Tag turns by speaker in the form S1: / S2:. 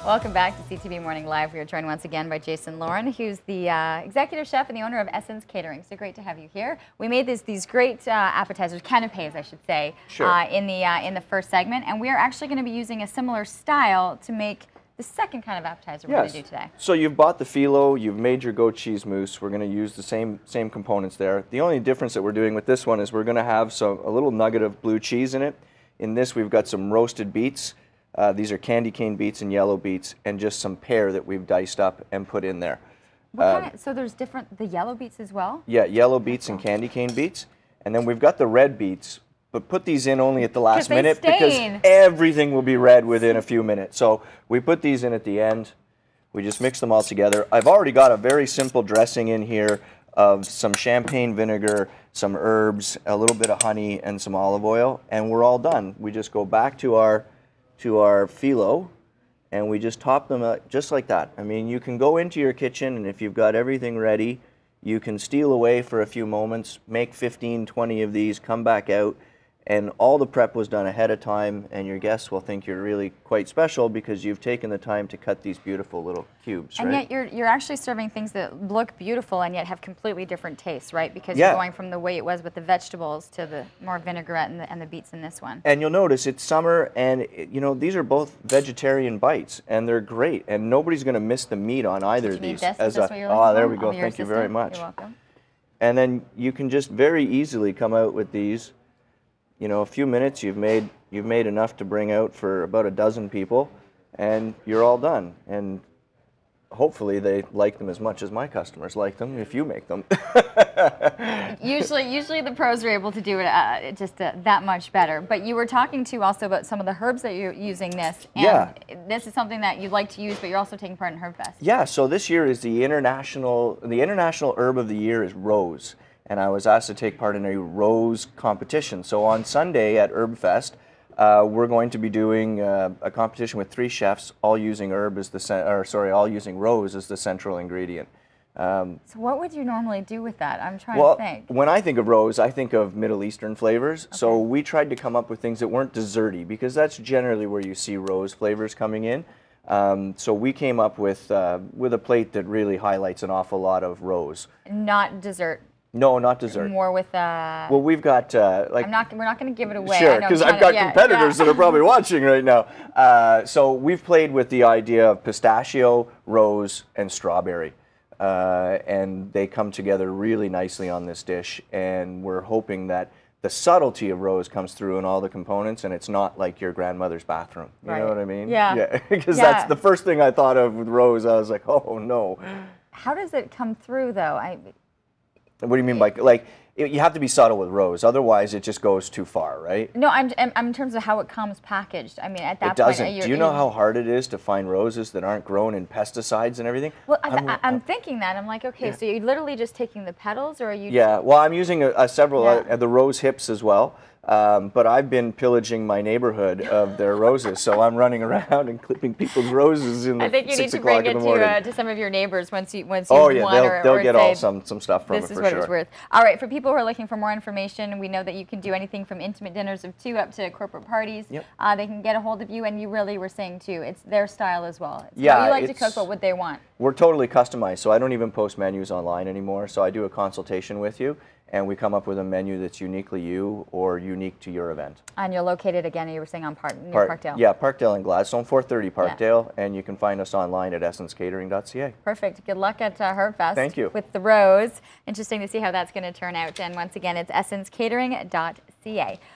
S1: Welcome back to CTV Morning Live. We are joined once again by Jason Lauren, who's the executive chef and the owner of Essence Catering. So great to have you here. We made these great appetizers, canapes, I should say,
S2: sure.
S1: in the first segment, and we are actually going to be using a similar style to make the second kind of appetizer we're going to do today.
S2: So you've bought the phyllo, you've made your goat cheese mousse. We're going to use the same components there. The only difference that we're doing with this one is we're going to have a little nugget of blue cheese in it. In this, we've got some roasted beets. These are candy cane beets and yellow beets, and just some pear that we've diced up and put in there.
S1: So there's the yellow beets as well?
S2: Yeah, yellow beets and candy cane beets. And then we've got the red beets, but put these in only at the last minute because everything will be red within a few minutes. So we put these in at the end. We just mix them all together. I've already got a very simple dressing in here of some champagne vinegar, some herbs, a little bit of honey, and some olive oil, and we're all done. We just go back to our phyllo, and we just top them up just like that. I mean, you can go into your kitchen, and if you've got everything ready, you can steal away for a few moments, make 15, 20 of these, come back out, and all the prep was done ahead of time, and your guests will think you're really quite special because you've taken the time to cut these beautiful little cubes,
S1: and
S2: right?
S1: yet you're actually serving things that look beautiful and yet have completely different tastes, right? Because you're going from the way it was with the vegetables to the more vinaigrette and the beets in this one.
S2: And you'll notice it's summer, and you know, these are both vegetarian bites, and they're great, and nobody's going to miss the meat on either of these. There we go. Thank you very much.
S1: You're welcome.
S2: And then you can just very easily come out with these. You know, a few minutes, you've made enough to bring out for about a dozen people, and you're all done. And hopefully they like them as much as my customers like them if you make them.
S1: usually the pros are able to do it that much better. But you were talking to also about some of the herbs that you're using this. And this is something that you'd like to use, but you're also taking part in Herb Fest.
S2: Yeah, so this year is the international herb of the year is rose. And I was asked to take part in a rose competition. So on Sunday at Herb Fest, we're going to be doing a competition with 3 chefs, all using rose as the central ingredient.
S1: So what would you normally do with that? I'm trying to think.
S2: When I think of rose, I think of Middle Eastern flavors. Okay. So we tried to come up with things that weren't desserty, because that's generally where you see rose flavors coming in. So we came up with a plate that really highlights an awful lot of rose.
S1: Not dessert.
S2: No, not dessert.
S1: More with
S2: well, we've got like.
S1: we're not going to give it away.
S2: Sure, because I've got competitors that are probably watching right now. So we've played with the idea of pistachio, rose, and strawberry, and they come together really nicely on this dish. And we're hoping that the subtlety of rose comes through in all the components, and it's not like your grandmother's bathroom. You know what I mean?
S1: Yeah.
S2: Because that's the first thing I thought of with rose. I was like, oh no.
S1: How does it come through, though?
S2: What do you mean by, like, you have to be subtle with rose, otherwise it just goes too far, right?
S1: No, I'm in terms of how it comes packaged. I mean, at that point...
S2: It doesn't. Do you know how hard it is to find roses that aren't grown in pesticides and everything?
S1: Well, I'm thinking that. I'm like, okay, so you're literally just taking the petals, or are you...
S2: Yeah, well, I'm using several, the rose hips as well. But I've been pillaging my neighborhood of their roses, so I'm running around and clipping people's roses in the 6 o'clock in the morning.
S1: I think you need to bring it to some of your neighbors once you
S2: oh yeah, they'll get all some stuff from it for sure.
S1: This is what it's worth. All right, for people who are looking for more information, we know that you can do anything from intimate dinners of 2 up to corporate parties.
S2: Yep.
S1: They can get a hold of you, and you really were saying too, it's their style as well. It's
S2: how
S1: you like to cook, but what they want.
S2: We're totally customized, so I don't even post menus online anymore. So I do a consultation with you, and we come up with a menu that's uniquely you or unique to your event.
S1: And you're located, again, you were saying on near Parkdale.
S2: Yeah, Parkdale and Gladstone, 430 Parkdale, and you can find us online at essencecatering.ca.
S1: Perfect. Good luck at Herb Fest.
S2: Thank you.
S1: With the rose. Interesting to see how that's going to turn out. And once again, it's essencecatering.ca.